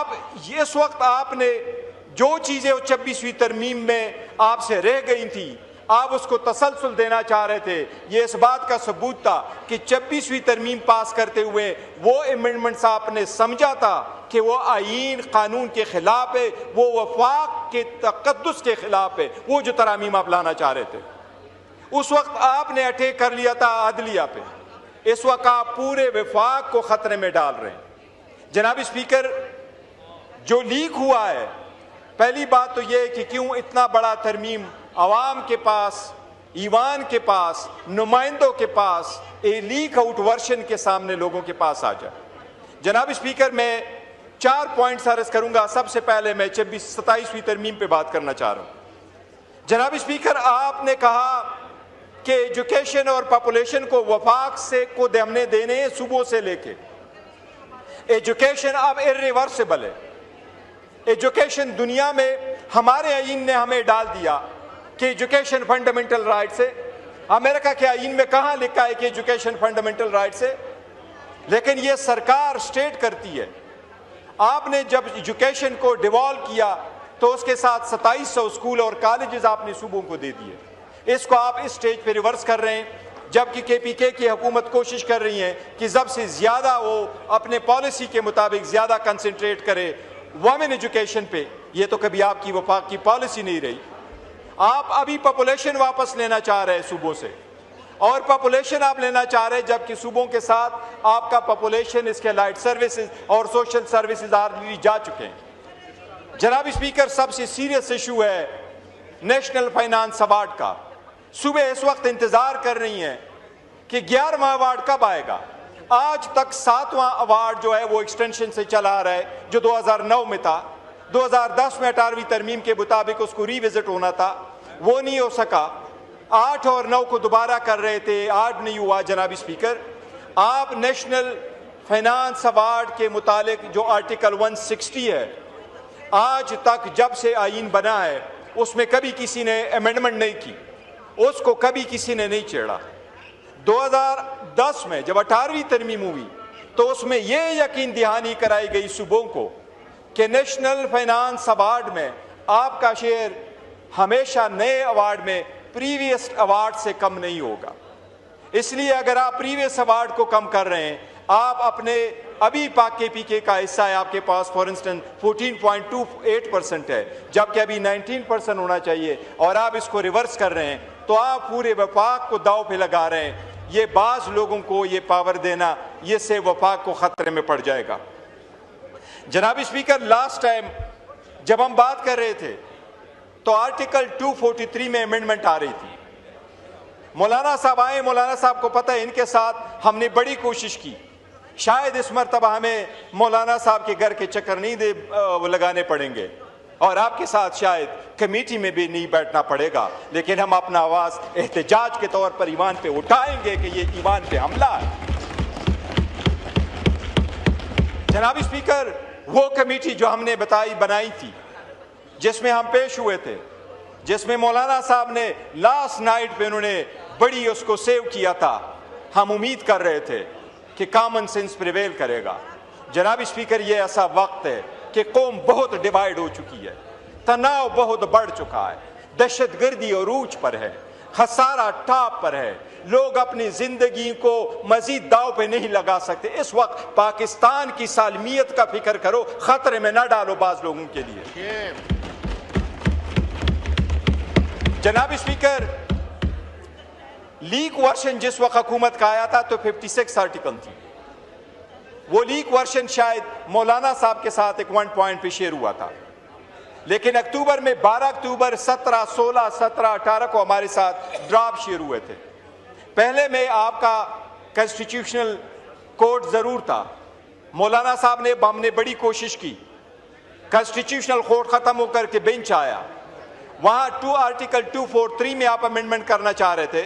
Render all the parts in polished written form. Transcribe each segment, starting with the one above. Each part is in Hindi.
आप इस वक्त आपने जो चीजें 26वीं तरमीम में आपसे रह गई थी, आप उसको तसलसल देना चाह रहे थे। ये इस बात का सबूत था कि 26वीं तरमीम पास करते हुए वो अमेंडमेंट्स आपने समझा था कि वो आईन कानून के खिलाफ है, वो वफाक के तकद्दुस के खिलाफ है, वो जो तरामीम आप लाना चाह रहे थे। उस वक्त आपने अटैक कर लिया था अदलिया पे, इस वक्त आप पूरे वफाक को खतरे में डाल रहे हैं। जनाब स्पीकर, जो लीक हुआ है, पहली बात तो यह कि क्यों इतना बड़ा तरमीम अवाम के पास, ईवान के पास, नुमाइंदों के पास ए लीक आउट वर्शन के सामने लोगों के पास आ जाए। जनाब स्पीकर, मैं 4 पॉइंट्स अर्ज करूंगा। सबसे पहले मैं 27वीं तरमीम पे बात करना चाह रहा हूं। जनाब स्पीकर, आपने कहा कि एजुकेशन और पॉपुलेशन को वफाक से को हमने देने हैं सुबह से लेके। एजुकेशन अब इर्रिवर्सिबल है। एजुकेशन दुनिया में हमारे आईन ने हमें डाल दिया कि एजुकेशन फंडामेंटल राइट्स है। अमेरिका के आईन में कहाँ लिखा है कि एजुकेशन फंडामेंटल राइट्स है? लेकिन ये सरकार स्टेट करती है। आपने जब एजुकेशन को डिवॉल्व किया तो उसके साथ 2700 स्कूल और कॉलेजेस आपने सूबों को दे दिए। इसको आप इस स्टेज पे रिवर्स कर रहे हैं, जबकि KPK की हुकूमत कोशिश कर रही है कि जब से ज्यादा वो अपने पॉलिसी के मुताबिक ज्यादा कंसंट्रेट करे वुमेन एजुकेशन पे। ये तो कभी आपकी वफाक की पॉलिसी नहीं रही। आप अभी पॉपुलेशन वापस लेना चाह रहे हैं सूबों से, और पॉपुलेशन आप लेना चाह रहे हैं जबकि सूबों के साथ आपका पॉपुलेशन, इसके लाइट सर्विसेज और सोशल सर्विसेज ऑलरेडी जा चुके हैं। जनाब स्पीकर, सबसे सीरियस इशू है नेशनल फाइनेंस अवार्ड का। सुबह इस वक्त इंतजार कर रही हैं कि 11वां अवार्ड कब आएगा। आज तक 7वां अवार्ड जो है वो एक्सटेंशन से चला आ रहा है, जो 2009 में था। 2010 में 18वीं तरमीम के मुताबिक उसको रिविजिट होना था, वो नहीं हो सका। 8 और 9 को दोबारा कर रहे थे, 8 नहीं हुआ। जनाब स्पीकर, आप नेशनल फाइनेंस अवार्ड के मुतालिक जो आर्टिकल 160 है, आज तक जब से आईन बना है उसमें कभी किसी ने अमेंडमेंट नहीं की, उसको कभी किसी ने नहीं छेड़ा। 2010 में जब 18वीं तरमीम हुई तो उसमें यह यकीन दहानी कराई गई सूबों को कि नेशनल फाइनेंस अवार्ड में आपका शेयर हमेशा नए अवार्ड में प्रीवियस अवार्ड से कम नहीं होगा। इसलिए अगर आप प्रीवियस अवार्ड को कम कर रहे हैं, आप अपने अभी पाक KPK का हिस्सा है आपके पास फॉर इंस्टेंस 14.28% है, जबकि अभी 19% होना चाहिए, और आप इसको रिवर्स कर रहे हैं, तो आप पूरे वफाक को दाव पे लगा रहे हैं। ये बाज लोगों को ये पावर देना, ये से वफाक को खतरे में पड़ जाएगा। जनाब स्पीकर, लास्ट टाइम जब हम बात कर रहे थे तो आर्टिकल 243 में अमेंडमेंट आ रही थी। मौलाना साहब आए, मौलाना साहब को पता है इनके साथ हमने बड़ी कोशिश की। शायद इस मरतबा हमें मौलाना साहब के घर के चक्कर नहीं लगाने पड़ेंगे और आपके साथ शायद कमेटी में भी नहीं बैठना पड़ेगा, लेकिन हम अपना आवाज एहतजाज के तौर पर ईवान पे उठाएंगे कि ये ईवान पे हमला है। जनाब स्पीकर, वो कमेटी जो हमने बनाई थी, जिसमें हम पेश हुए थे, जिसमें मौलाना साहब ने लास्ट नाइट पे उन्होंने बड़ी उसको सेव किया था, हम उम्मीद कर रहे थे कि कॉमन सेंस प्रिवेल करेगा। जनाब स्पीकर, ये ऐसा वक्त है कि कौम बहुत डिवाइड हो चुकी है, तनाव बहुत बढ़ चुका है, दहशतगर्दी अरूज पर है, खसारा टॉप पर है, लोग अपनी जिंदगी को मजीद दाव पे नहीं लगा सकते। इस वक्त पाकिस्तान की सालमियत का फिक्र करो, खतरे में ना डालो बाज लोगों के लिए। जनाब स्पीकर, लीक वर्शन जिस वक्त हुकूमत का आया था तो 56 आर्टिकल थी। वो लीक वर्शन शायद मौलाना साहब के साथ एक 1 पॉइंट पे शेयर हुआ था, लेकिन अक्टूबर में 12 अक्टूबर 17, 16, 17, 18 को हमारे साथ ड्राफ्ट शेयर हुए थे। पहले में आपका कॉन्स्टिट्यूशनल कोर्ट जरूर था, मौलाना साहब ने, हमने बड़ी कोशिश की, कॉन्स्टिट्यूशनल कोर्ट खत्म होकर के बेंच आया, वहां आर्टिकल 243 में आप अमेंडमेंट करना चाह रहे थे।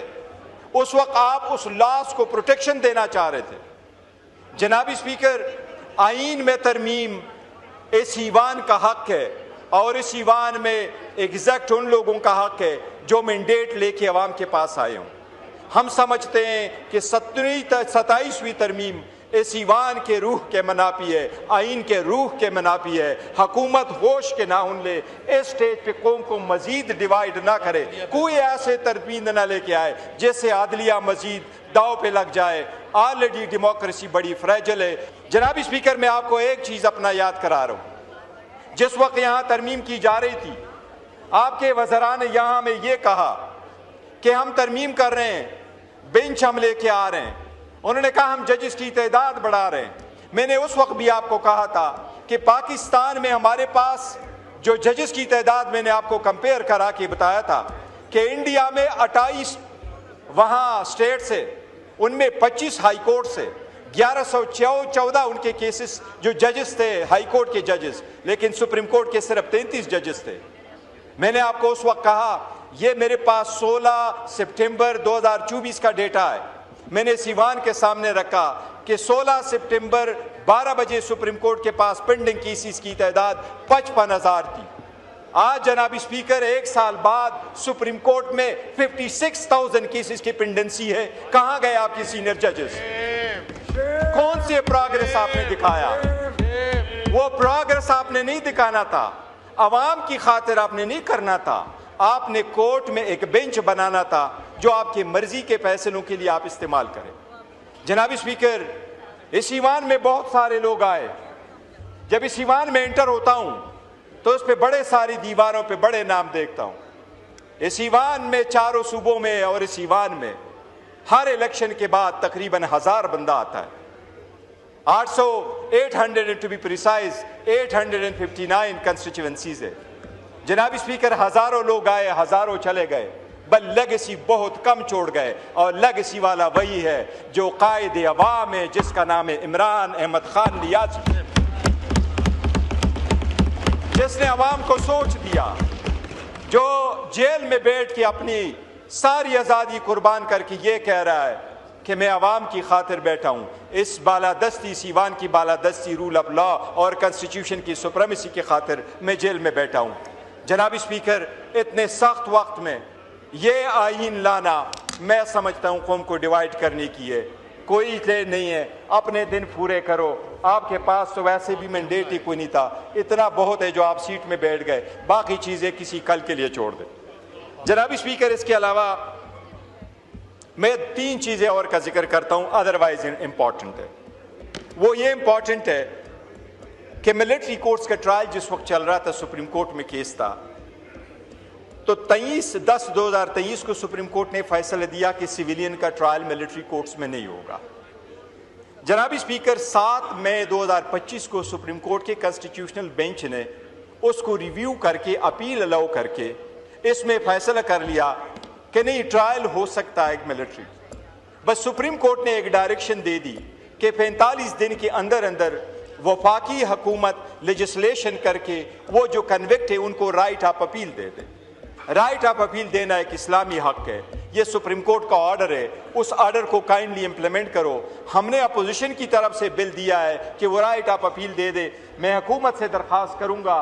उस वक्त आप उस लॉस को प्रोटेक्शन देना चाह रहे थे। जनाब स्पीकर, आईन में तरमीम इस ईवान का हक है, और इस ईवान में एग्जैक्ट उन लोगों का हक है जो मैंडेट लेके अवाम के पास आए हों। हम समझते हैं कि 27वीं तरमीम इस ईवान के रूह के मनाफी है, आइन के रूह के मनाफी है। हुकूमत होश के ना ले, इस स्टेज पे कौम को मजीद डिवाइड ना करे, कोई ऐसे तरमीम ना लेके आए जिससे आदलिया मजीद दाव पे लग जाए। ऑलरेडी डेमोक्रेसी बड़ी फ्रेजल है। जनाबी स्पीकर, मैं आपको एक चीज़ अपना याद करा रहा हूँ। जिस वक्त यहाँ तरमीम की जा रही थी, आपके वज़रा ने यहाँ हमें ये कहा कि हम तरमीम कर रहे हैं, बेंच हम लेके आ रहे हैं। उन्होंने कहा हम जजेस की तादाद बढ़ा रहे हैं। मैंने उस वक्त भी आपको कहा था कि पाकिस्तान में हमारे पास जो जजेस की तादाद, मैंने आपको कंपेयर करा के बताया था कि इंडिया में 28 वहाँ स्टेट से, उनमें 25 हाई कोर्ट से 1114 उनके केसेस जो जजेस थे, हाई कोर्ट के जजेस, लेकिन सुप्रीम कोर्ट के सिर्फ 33 जजेस थे। मैंने आपको उस वक्त कहा, ये मेरे पास 16 सितंबर 2024 का डेटा है। मैंने सीवान के सामने रखा कि 16 सितंबर 12 बजे सुप्रीम कोर्ट के पास पेंडिंग केसेस की तादाद 55,000 थी। आज जनाबी स्पीकर, एक साल बाद सुप्रीम कोर्ट में 56,000 केसेस की पेंडेंसी है। कहां गए आपके सीनियर जजेस? कौन से प्रोग्रेस आपने दिखाया? वो प्रोग्रेस आपने नहीं दिखाना था, अवाम की खातिर आपने नहीं करना था। आपने कोर्ट में एक बेंच बनाना था जो आपकी मर्जी के फैसलों के लिए आप इस्तेमाल करें। जनाबी स्पीकर, इस ईवान में बहुत सारे लोग आए। जब इस ईवान में एंटर होता हूं तो उस पे बड़े सारी दीवारों पे बड़े नाम देखता हूं। इस ईवान में चारों सूबों में और इस ईवान में हर इलेक्शन के बाद तकरीबन 1000 बंदा आता है। 800 टू बी प्रिसाइज 859 कंस्टिट्यूएंसीज है। जनाबी स्पीकर, हजारों लोग आए, हजारों चले गए, बल लेगेसी बहुत कम छोड़ गए। और लेगेसी वाला वही है जो कायदे अवाम है, जिसका नाम है इमरान अहमद खान नियाज़ी, जिसने अवाम को सोच दिया, जो जेल में बैठ के अपनी सारी आज़ादी कुर्बान करके ये कह रहा है कि मैं अवाम की खातिर बैठा हूँ। इस बालादस्ती, सीवान की बालादस्ती, रूल ऑफ लॉ और कॉन्स्टिट्यूशन की सुप्रीमेसी की खातिर मैं जेल में बैठा हूँ। जनाबी स्पीकर, इतने सख्त वक्त में ये आईन लाना, मैं समझता हूँ कौम को डिवाइड करने की है। कोई ले नहीं है, अपने दिन पूरे करो। आपके पास तो वैसे भी मैंडेट ही कोई नहीं था, इतना बहुत है जो आप सीट में बैठ गए, बाकी चीज़ें किसी कल के लिए छोड़ दें। जनाबी स्पीकर, इसके अलावा मैं 3 चीज़ें और का जिक्र करता हूँ, अदरवाइज इम्पॉर्टेंट है। वो ये इम्पॉर्टेंट है कि मिलिट्री कोर्ट्स का ट्रायल जिस वक्त चल रहा था, सुप्रीम कोर्ट में केस था, तो 23/10/2023 को सुप्रीम कोर्ट ने फैसला दिया कि सिविलियन का ट्रायल मिलिट्री कोर्ट्स में नहीं होगा। जनाबी स्पीकर, 7 मई 2025 को सुप्रीम कोर्ट के कॉन्स्टिट्यूशनल बेंच ने उसको रिव्यू करके, अपील अलाउ करके इसमें फैसला कर लिया कि नहीं, ट्रायल हो सकता है मिलिट्री। बस सुप्रीम कोर्ट ने एक डायरेक्शन दे दी कि 45 दिन के अंदर अंदर वफाकी हुकूमत लेजिस्लेशन करके वो जो कन्विक्ट है उनको right of appeal they they. Right of appeal देना एक इस्लामी हक है, ये सुप्रीम कोर्ट का ऑर्डर है, उस ऑर्डर को काइंडली इंप्लीमेंट करो। हमने अपोजिशन की तरफ से बिल दिया है कि वो राइट ऑफ अपील दे दे। मैं हुकूमत से दरख्वास्त करूंगा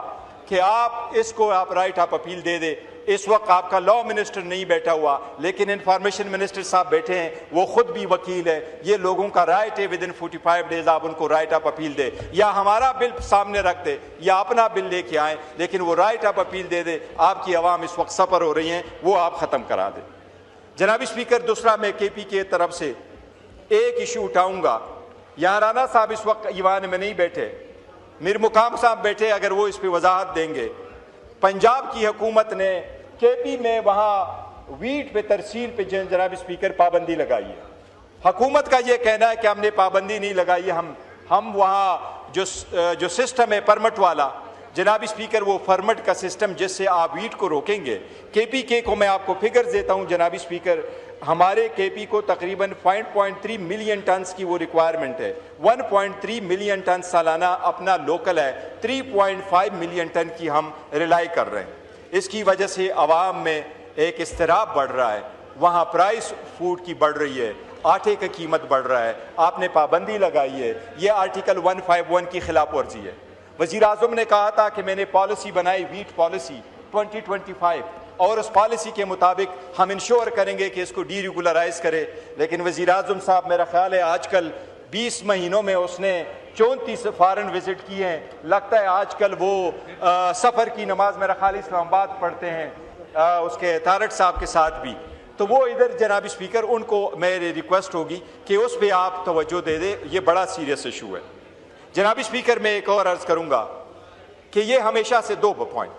कि आप इसको राइट ऑफ अपील दे दे। इस वक्त आपका लॉ मिनिस्टर नहीं बैठा हुआ, लेकिन इंफॉर्मेशन मिनिस्टर साहब बैठे हैं, वो खुद भी वकील है। ये लोगों का राइट है, विद इन 45 डेज आप उनको राइट ऑफ अपील दे, या हमारा बिल सामने रख दे या अपना बिल लेके आए, लेकिन वो राइट ऑफ अपील दे दे। आपकी आवाम इस वक्त सफ़र हो रही हैं, वो आप ख़त्म करा दें। जनाबी स्पीकर, दूसरा मैं KP की तरफ से एक इशू उठाऊंगा। यहाँ राना साहब इस वक्त ईवान में नहीं बैठे, मीर मुकाम साहब बैठे, अगर वो इस पर वजाहत देंगे। पंजाब की हुकूमत ने KP में वहाँ वीट पे तरसील पे जनाब स्पीकर पाबंदी लगाई है। हुकूमत का ये कहना है कि हमने पाबंदी नहीं लगाई है, हम वहाँ जो सिस्टम है परमिट वाला, जनाब स्पीकर, वो परमिट का सिस्टम जिससे आप वीट को रोकेंगे। KPK को मैं आपको फिगर देता हूँ जनाब स्पीकर, हमारे KP को तकरीबन 5.3 मिलियन टन की वो रिक्वायरमेंट है। 1.3 मिलियन टन सालाना अपना लोकल है, 3.5 मिलियन टन की हम रिलाई कर रहे हैं। इसकी वजह से आवाम में एक इस्तिराब बढ़ रहा है, वहाँ प्राइस फूड की बढ़ रही है, आटे की कीमत बढ़ रहा है, आपने पाबंदी लगाई है। ये आर्टिकल 151 की खिलाफ वर्जी है। वज़ीर आज़म ने कहा था कि मैंने पॉलिसी बनाई, वीट पॉलिसी 2025, और उस पॉलिसी के मुताबिक हम इंश्योर करेंगे कि इसको डीरेगुलराइज करें। लेकिन वज़ीर आज़म साहब, मेरा ख्याल है आजकल 20 महीनों में उसने 34 फॉरेन विजिट किए हैं। लगता है आजकल वो सफ़र की नमाज मेरा ख्याल इस्लामाबाद पढ़ते हैं उसके तारक साहब के साथ भी। तो वो इधर जनाब स्पीकर, उनको मेरी रिक्वेस्ट होगी कि उस पर आप तवज्जो दे दे, ये बड़ा सीरियस इशू है। जनाब स्पीकर, मैं एक और अर्ज़ करूँगा कि ये हमेशा से 2 पॉइंट,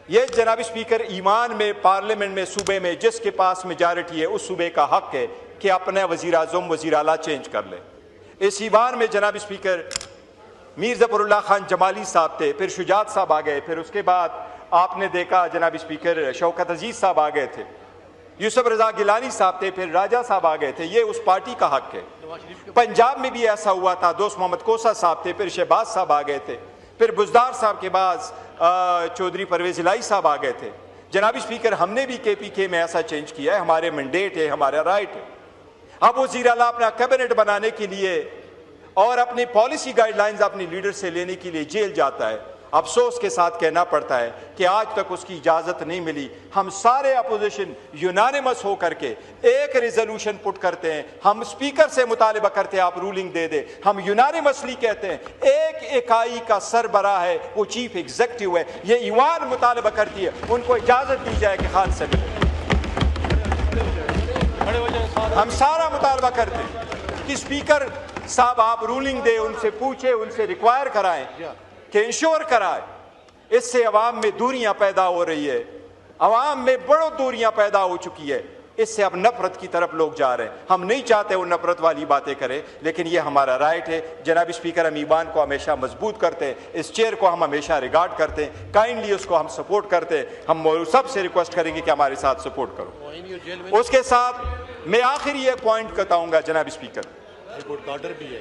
ये जनाब स्पीकर ईमान में पार्लियामेंट में सूबे में जिसके पास मेजॉरिटी है उस सूबे का हक है कि अपने वज़ीर आज़म वज़ीर आला चेंज कर ले। इस ईवान में जनाब स्पीकर मीर ज़फ़रुल्लाह खान जमाली साहब थे, फिर शुजात साहब आ गए, फिर उसके बाद आपने देखा जनाब स्पीकर शौकत अजीज़ साहब आ गए थे, यूसुफ रज़ा गिलानी साहब थे, फिर राजा साहब आ गए थे। ये उस पार्टी का हक है। पंजाब में भी ऐसा हुआ था, दोस्त मोहम्मद कोसा साहब थे, फिर शहबाज साहब आ गए थे, फिर बुजदार साहब के बाद चौधरी परवेज इलाही साहब आ गए थे। जनाब स्पीकर, हमने भी KPK में ऐसा चेंज किया है, हमारे मैंडेट है, हमारा राइट है। अब वज़ीर आला अपना कैबिनेट बनाने के लिए और अपनी पॉलिसी गाइडलाइंस अपनी लीडर से लेने के लिए जेल जाता है। अफसोस के साथ कहना पड़ता है कि आज तक उसकी इजाज़त नहीं मिली। हम सारे अपोजिशन यूनानिमस हो करके एक रिजोल्यूशन पुट करते हैं, हम स्पीकर से मुतालिबा करते हैं आप रूलिंग दे दे। हम यूनानिमसली कहते हैं एक इकाई का सरबराह है, वो चीफ एग्जीक्यूटिव है, ये ईवान मुतालिबा करती है, उनको इजाज़त दी जाए कि खान से मिले। हम सारा मुतालबा करते हैं कि स्पीकर साहब आप रूलिंग दे, उनसे पूछे, उनसे रिक्वायर कराएं कि इंश्योर कराए। इससे अवाम में दूरियां पैदा हो रही है, अवाम में बड़ो दूरियां पैदा हो चुकी है, इससे अब नफरत की तरफ लोग जा रहे हैं। हम नहीं चाहते वो नफरत वाली बातें करें, लेकिन ये हमारा राइट है। जनाब स्पीकर, हम ईवान को हमेशा मजबूत करते हैं, इस चेयर को हम हमेशा रिगार्ड करते हैं, काइंडली उसको हम सपोर्ट करते हैं। हम सबसे रिक्वेस्ट करेंगे कि हमारे साथ सपोर्ट करो। उसके साथ मैं आखिरी एक पॉइंट बताऊंगा जनाब स्पीकर,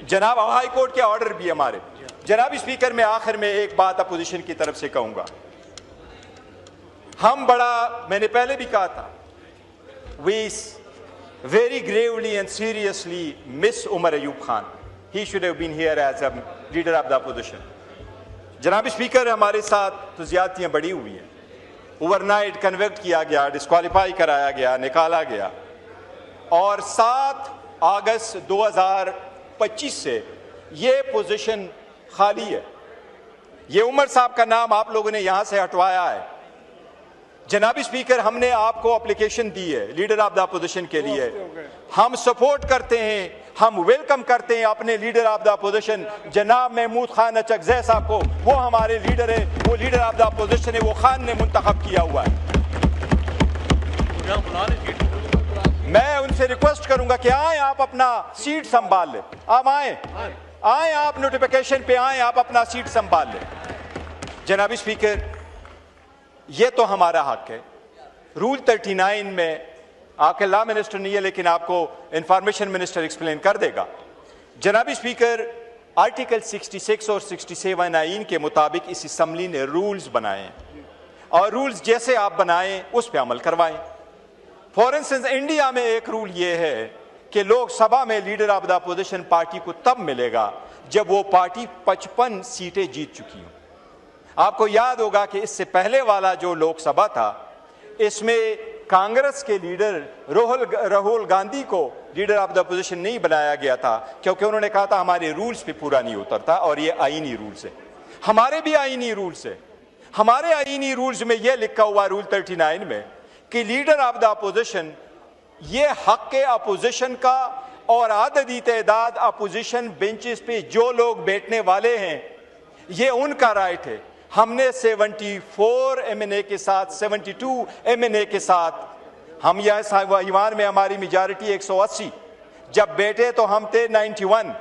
जनाब हाई कोर्ट के ऑर्डर भी हमारे। जनाब स्पीकर, मैं आखिर में एक बात अपोजिशन की तरफ से कहूंगा, हम बड़ा, मैंने पहले भी कहा था, we very gravely and seriously miss Umar Ayub Khan. He should have been here as a leader of the opposition. जनाब स्पीकर, हमारे साथ तो ज्यादतियां बड़ी हुई हैं, ओवरनाइट कन्वेक्ट किया गया, डिस्क्वालीफाई कराया गया, निकाला गया, और 7 अगस्त 2025 से ये पोजीशन खाली है। ये उमर साहब का नाम आप लोगों ने यहां से हटवाया है। जनाब स्पीकर, हमने आपको एप्लीकेशन दी है लीडर ऑफ द अपोजिशन के लिए, हम सपोर्ट करते हैं, हम वेलकम करते हैं अपने लीडर ऑफ द अपोजिशन जनाब महमूद खान अचकज़ई साहब को। वो हमारे लीडर है, वो लीडर ऑफ द अपोजिशन है, वो खान ने मुंतखब किया हुआ है। मैं उनसे रिक्वेस्ट करूंगा कि आए आप अपना सीट संभाल ले, आप आए आप नोटिफिकेशन पे आए, आप अपना सीट संभाल ले। जनाब स्पीकर, ये तो हमारा हक है। रूल 39 में आपके लॉ मिनिस्टर नहीं है, लेकिन आपको इंफॉर्मेशन मिनिस्टर एक्सप्लेन कर देगा। जनाब स्पीकर, आर्टिकल 66 और 67 आइन के मुताबिक इस असम्बली ने रूल्स बनाए हैं, और रूल्स जैसे आप बनाएं उस पर अमल करवाएं। फॉर इंस्टेंस, इंडिया में एक रूल ये है कि लोकसभा में leader of the opposition party को तब मिलेगा जब वो पार्टी 55 सीटें जीत चुकी हो। आपको याद होगा कि इससे पहले वाला जो लोकसभा था, इसमें कांग्रेस के लीडर राहुल गांधी को लीडर ऑफ द अपोजिशन नहीं बनाया गया था, क्योंकि उन्होंने कहा था हमारे रूल्स पे पूरा नहीं उतरता, और ये आईनी रूल्स है। हमारे भी आईनी रूल्स है। हमारे आईनी रूल्स में यह लिखा हुआ रूल 39 में कि लीडर ऑफ द अपोजिशन, ये हक के अपोजिशन का और आददी तादाद अपोजिशन बेंचेस पे जो लोग बैठने वाले हैं, ये उनका राइट है। हमने 74 MNA के साथ, 72 MNA के साथ, हम यह ईवान में हमारी मेजॉरिटी 180, जब बैठे तो हम थे 91,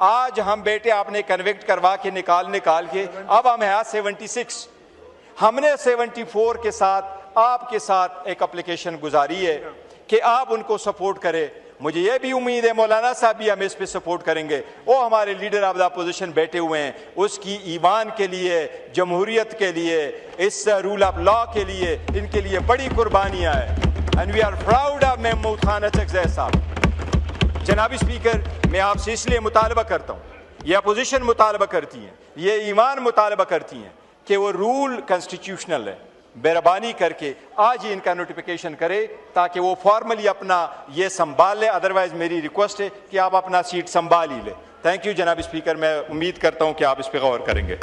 आज हम बैठे आपने कन्विक्ट करवा के निकाल के, अब हम हैं 76। हमने 74 के साथ आपके साथ एक एप्लीकेशन गुजारी है कि आप उनको सपोर्ट करें। मुझे यह भी उम्मीद है मौलाना साहब भी हमें इस पे सपोर्ट करेंगे। वो हमारे लीडर ऑफ द अपोजिशन बैठे हुए हैं, उसकी ईवान के लिए, जमहूरियत के लिए, इस रूल ऑफ लॉ के लिए, इनके लिए बड़ी कुर्बानियां हैं। And we are proud of Mahmood Khan Achakzai sahab. जनाब स्पीकर, मैं आपसे इसलिए मुतालबा करता हूँ, ये अपोजिशन मुतालबा करती है, ये ईवान मुतालबा करती हैं कि वो रूल कॉन्स्टिट्यूशनल है, मेहरबानी करके आज ही इनका नोटिफिकेशन करें ताकि वो फॉर्मली अपना ये संभाल ले। अदरवाइज मेरी रिक्वेस्ट है कि आप अपना सीट संभाल ही लें। थैंक यू जनाब स्पीकर, मैं उम्मीद करता हूँ कि आप इस पर गौर करेंगे।